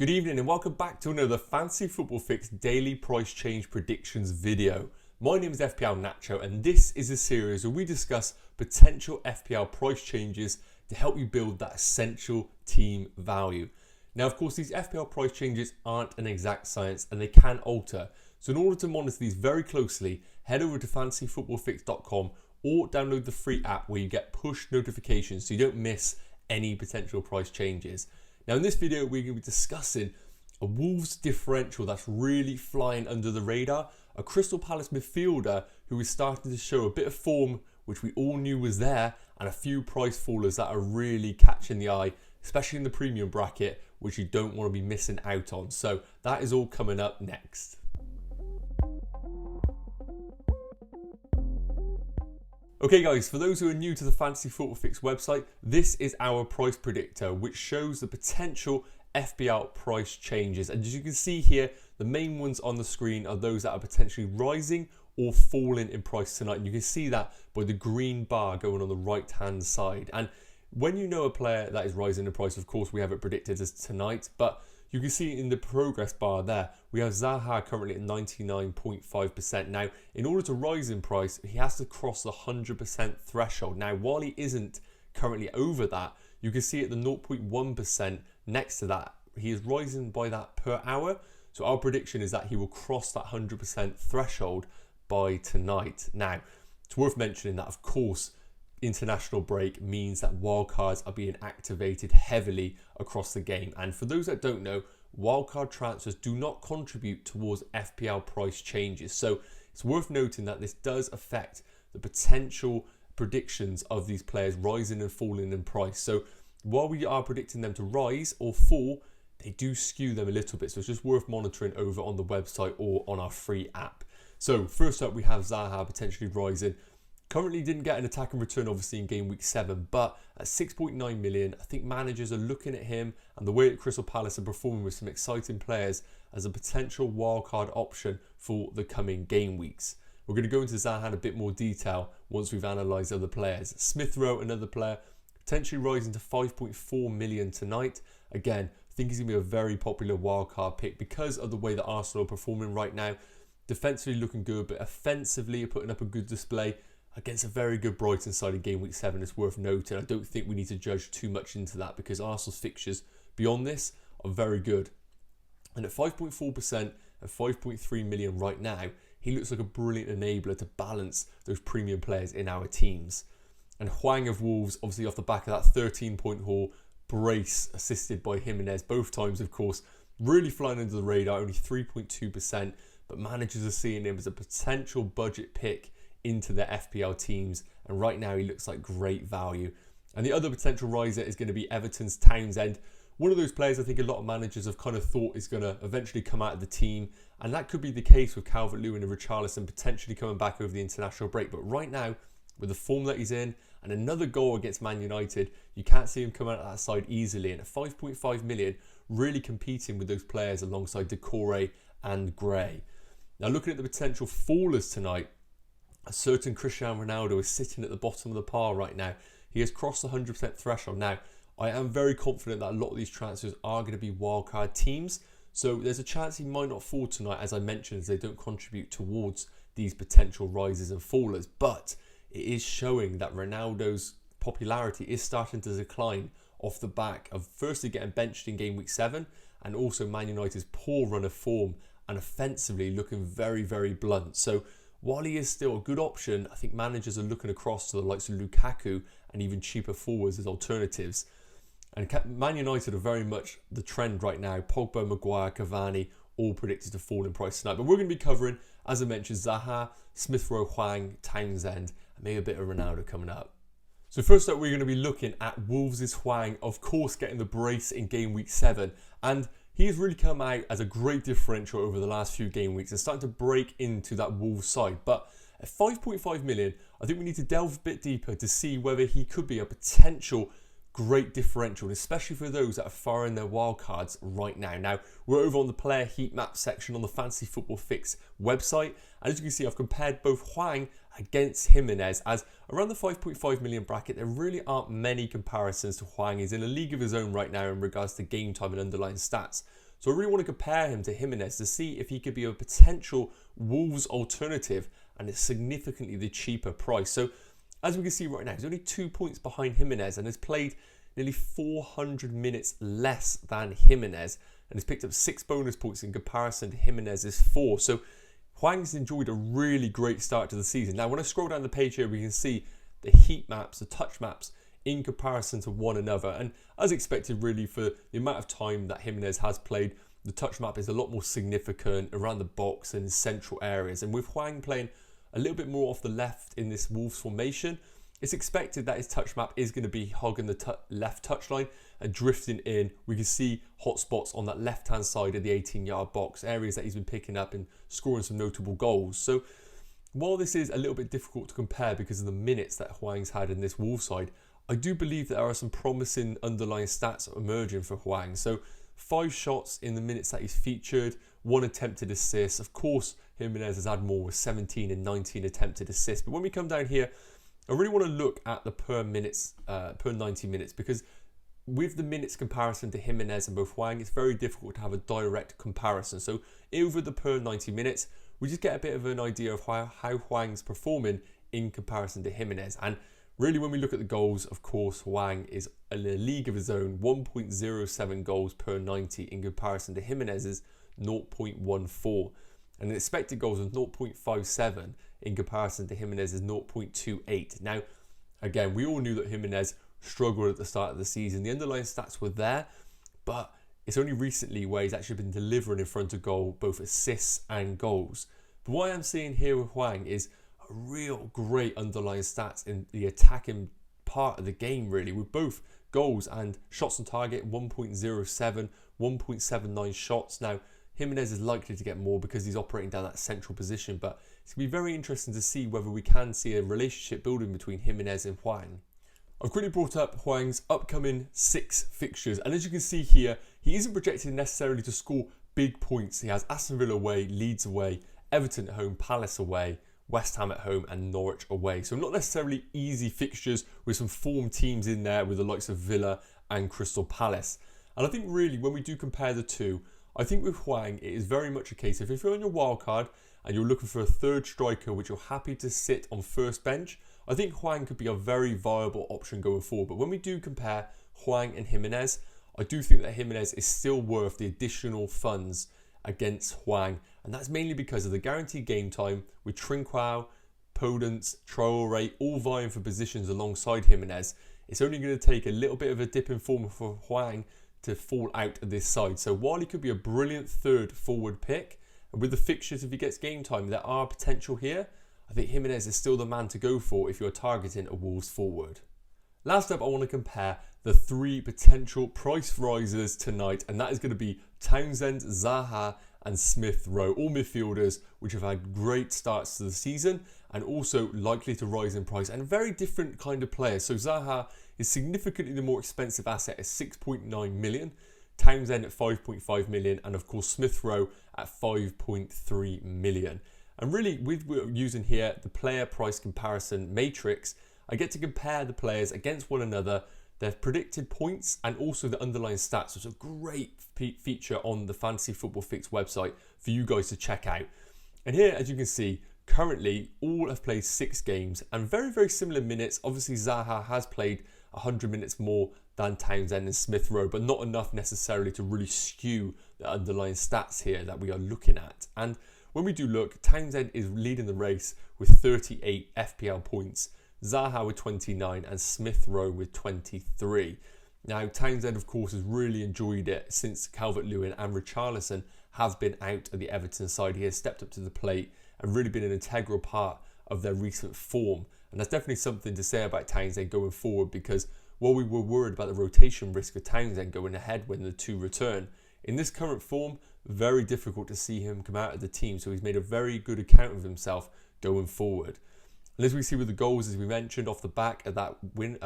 Good evening and welcome back to another Fantasy Football Fix daily price change predictions video. My name is FPL Nacho and this is a series where we discuss potential FPL price changes to help you build that essential team value. Now, of course, these FPL price changes aren't an exact science and they can alter. So in order to monitor these very closely, head over to fantasyfootballfix.com or download the free app where you get push notifications so you don't miss any potential price changes. Now in this video, we're going to be discussing a Wolves differential that's really flying under the radar, a Crystal Palace midfielder who is starting to show a bit of form, which we all knew was there, and a few price fallers that are really catching the eye, especially in the premium bracket, which you don't want to be missing out on. So that is all coming up next. Okay guys, for those who are new to the Fantasy Football Fix website, this is our price predictor, which shows the potential FPL price changes. And as you can see here, the main ones on the screen are those that are potentially rising or falling in price tonight. And you can see that by the green bar going on the right-hand side. And when you know a player that is rising in price, of course, we have it predicted as tonight, but you can see in the progress bar there, we have Zaha currently at 99.5%. Now, in order to rise in price, he has to cross the 100% threshold. Now, while he isn't currently over that, you can see at the 0.1% next to that, he is rising by that per hour. So our prediction is that he will cross that 100% threshold by tonight. Now, it's worth mentioning that, of course, international break means that wildcards are being activated heavily across the game. And for those that don't know, wildcard transfers do not contribute towards FPL price changes. So it's worth noting that this does affect the potential predictions of these players rising and falling in price. So while we are predicting them to rise or fall, they do skew them a little bit. So it's just worth monitoring over on the website or on our free app. So first up, we have Zaha potentially rising. Currently didn't get an attacking return, obviously, in game week 7, but at 6.9 million, I think managers are looking at him and the way that Crystal Palace are performing with some exciting players as a potential wildcard option for the coming game weeks. We're going to go into Zaha in a bit more detail once we've analysed other players. Smith Rowe, another player, potentially rising to 5.4 million tonight. Again, I think he's going to be a very popular wildcard pick because of the way that Arsenal are performing right now. Defensively looking good, but offensively putting up a good display against a very good Brighton side in game week 7. It's worth noting. I don't think we need to judge too much into that because Arsenal's fixtures beyond this are very good. And at 5.4% and 5.3 million right now, he looks like a brilliant enabler to balance those premium players in our teams. And Hwang of Wolves, obviously off the back of that 13-point haul, brace assisted by Jimenez both times, of course, really flying under the radar, only 3.2%, but managers are seeing him as a potential budget pick into their FPL teams, and right now he looks like great value. And the other potential riser is going to be Everton's Townsend, one of those players I think a lot of managers have kind of thought is going to eventually come out of the team, and that could be the case with Calvert-Lewin and Richarlison potentially coming back over the international break. But right now, with the form that he's in and another goal against Man United, you can't see him come out of that side easily, and at 5.5 million, really competing with those players alongside Decore and Gray. Now looking at the potential fallers tonight, a certain Cristiano Ronaldo is sitting at the bottom of the pile right now. He has crossed the 100% threshold. Now, I am very confident that a lot of these transfers are going to be wildcard teams. So there's a chance he might not fall tonight, as I mentioned, as they don't contribute towards these potential rises and fallers. But it is showing that Ronaldo's popularity is starting to decline off the back of firstly getting benched in game week 7 and also Man United's poor run of form and offensively looking very, very blunt. So while he is still a good option, I think managers are looking across to the likes of Lukaku and even cheaper forwards as alternatives. And Man United are very much the trend right now. Pogba, Maguire, Cavani, all predicted to fall in price tonight. But we're going to be covering, as I mentioned, Zaha, Smith Rowe, Hwang, Townsend, and maybe a bit of Ronaldo coming up. So first up, we're going to be looking at Wolves' Hwang, of course getting the brace in game week 7. And he has really come out as a great differential over the last few game weeks and starting to break into that Wolves side. But at 5.5 million, I think we need to delve a bit deeper to see whether he could be a potential great differential, especially for those that are firing their wildcards right now. Now, we're over on the player heat map section on the Fantasy Football Fix website. And as you can see, I've compared both Hwang against Jimenez, as around the 5.5 million bracket, there really aren't many comparisons to Hwang. He's in a league of his own right now in regards to game time and underlying stats. So I really want to compare him to Jimenez to see if he could be a potential Wolves alternative and a significantly the cheaper price. So as we can see right now, he's only 2 points behind Jimenez and has played nearly 400 minutes less than Jimenez and has picked up 6 bonus points in comparison to Jimenez's 4. So Hwang's enjoyed a really great start to the season. Now when I scroll down the page here, we can see the heat maps, the touch maps in comparison to one another. And as expected really, for the amount of time that Jimenez has played, the touch map is a lot more significant around the box and in central areas. And with Hwang playing a little bit more off the left in this Wolves formation, it's expected that his touch map is going to be hogging the left touchline and drifting in. We can see hot spots on that left-hand side of the 18-yard box, areas that he's been picking up and scoring some notable goals. So while this is a little bit difficult to compare because of the minutes that Hwang's had in this Wolves side, I do believe there are some promising underlying stats emerging for Hwang. So 5 shots in the minutes that he's featured, 1 attempted assist. Of course, Jimenez has had more with 17 and 19 attempted assists. But when we come down here, I really want to look at the per 90 minutes, because with the minutes comparison to Jimenez and both Hwang, it's very difficult to have a direct comparison. So over the per 90 minutes, we just get a bit of an idea of how Hwang's performing in comparison to Jimenez. And really, when we look at the goals, of course, Hwang is in a league of his own, 1.07 goals per 90 in comparison to Jimenez's 0.14. And the expected goals of 0.57 in comparison to Jimenez's 0.28. Now, again, we all knew that Jimenez struggled at the start of the season. The underlying stats were there, but it's only recently where he's actually been delivering in front of goal, both assists and goals. But what I'm seeing here with Hwang is a real great underlying stats in the attacking part of the game, really, with both goals and shots on target, 1.07, 1.79 shots. Now, Jimenez is likely to get more because he's operating down that central position, but it's going to be very interesting to see whether we can see a relationship building between Jimenez and Hwang. I've quickly brought up Hwang's upcoming 6 fixtures, and as you can see here, he isn't projected necessarily to score big points. He has Aston Villa away, Leeds away, Everton at home, Palace away, West Ham at home and Norwich away. So not necessarily easy fixtures with some form teams in there with the likes of Villa and Crystal Palace. And I think really when we do compare the two, I think with Hwang, it is very much a case of if you're on your wildcard and you're looking for a third striker which you're happy to sit on first bench, I think Hwang could be a very viable option going forward. But when we do compare Hwang and Jimenez, I do think that Jimenez is still worth the additional funds against Hwang, and that's mainly because of the guaranteed game time with Trinquao, Podence, Traore all vying for positions alongside Jimenez. It's only going to take a little bit of a dip in form for Hwang to fall out of this side. So while he could be a brilliant third forward pick, and with the fixtures, if he gets game time, there are potential here, I think Jimenez is still the man to go for if you're targeting a Wolves forward. Last up, I want to compare the 3 potential price risers tonight, and that is going to be Townsend, Zaha and Smith Rowe, all midfielders which have had great starts to the season and also likely to rise in price, and very different kind of players. So Zaha is significantly the more expensive asset at 6.9 million, Townsend at 5.5 million, and of course Smith Rowe at 5.3 million. And really, with what we're using here, the player price comparison matrix, I get to compare the players against one another, their predicted points and also the underlying stats. So it's a great feature on the Fantasy Football Fix website for you guys to check out. And here, as you can see, currently all have played 6 games and very, very similar minutes. Obviously, Zaha has played 100 minutes more than Townsend and Smith Rowe, but not enough necessarily to really skew the underlying stats here that we are looking at. And when we do look, Townsend is leading the race with 38 FPL points, Zaha with 29 and Smith Rowe with 23. Now, Townsend, of course, has really enjoyed it since Calvert-Lewin and Richarlison have been out of the Everton side. He has stepped up to the plate and really been an integral part of their recent form. And that's definitely something to say about Townsend going forward, because while we were worried about the rotation risk of Townsend going ahead when the 2 return, in this current form, very difficult to see him come out of the team. So he's made a very good account of himself going forward. And as we see with the goals, as we mentioned, off the back of that win,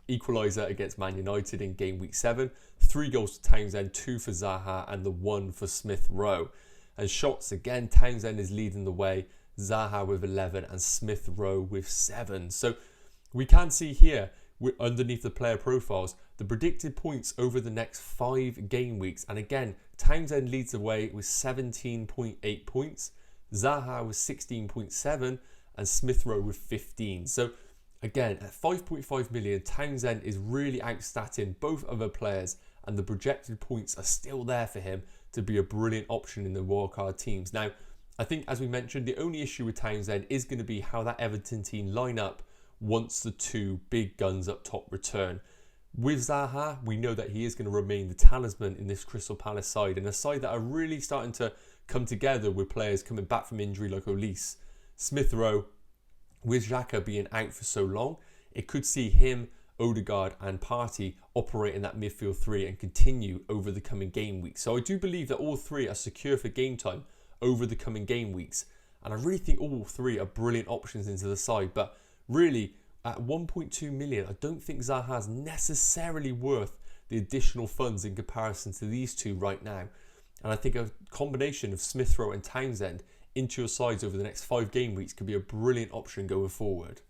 equaliser against Man United in game week 7, 3 goals to Townsend, 2 for Zaha and the 1 for Smith Rowe. And shots, again, Townsend is leading the way, Zaha with 11 and Smith Rowe with 7. So we can see here, underneath the player profiles, the predicted points over the next 5 game weeks. And again, Townsend leads the way with 17.8 points, Zaha with 16.7, and Smith Rowe with 15. So again, at 5.5 million, Townsend is really outstatting both other players, and the projected points are still there for him to be a brilliant option in the wildcard teams. Now, I think, as we mentioned, the only issue with Townsend is going to be how that Everton team line up once the 2 big guns up top return. With Zaha, we know that he is going to remain the talisman in this Crystal Palace side, and a side that are really starting to come together with players coming back from injury like Olise. Smith Rowe, with Xhaka being out for so long, it could see him, Odegaard and Partey operate in that midfield 3 and continue over the coming game weeks. So I do believe that all 3 are secure for game time over the coming game weeks, and I really think all 3 are brilliant options into the side. But really, at 1.2 million, I don't think Zaha's necessarily worth the additional funds in comparison to these 2 right now. And I think a combination of Smith Rowe and Townsend into your sides over the next 5 game weeks could be a brilliant option going forward.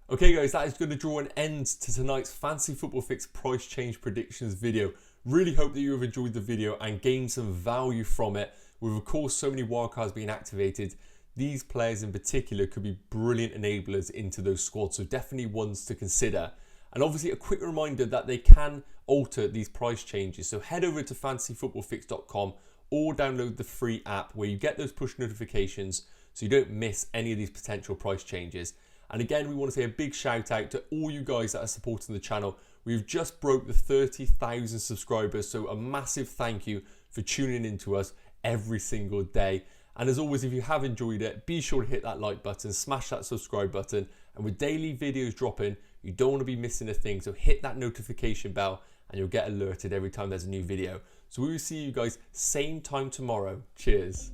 Okay guys, that is going to draw an end to tonight's Fantasy Football Fix price change predictions video. Really hope that you have enjoyed the video and gained some value from it. With, of course, so many wildcards being activated, these players in particular could be brilliant enablers into those squads, so definitely ones to consider. And obviously a quick reminder that they can alter these price changes, so head over to fantasyfootballfix.com or download the free app where you get those push notifications so you don't miss any of these potential price changes. And again, we want to say a big shout out to all you guys that are supporting the channel. We've just broke the 30,000 subscribers, so a massive thank you for tuning in to us every single day. And as always, if you have enjoyed it, be sure to hit that like button, smash that subscribe button, and with daily videos dropping, you don't want to be missing a thing, so hit that notification bell and you'll get alerted every time there's a new video. So we will see you guys same time tomorrow. Cheers.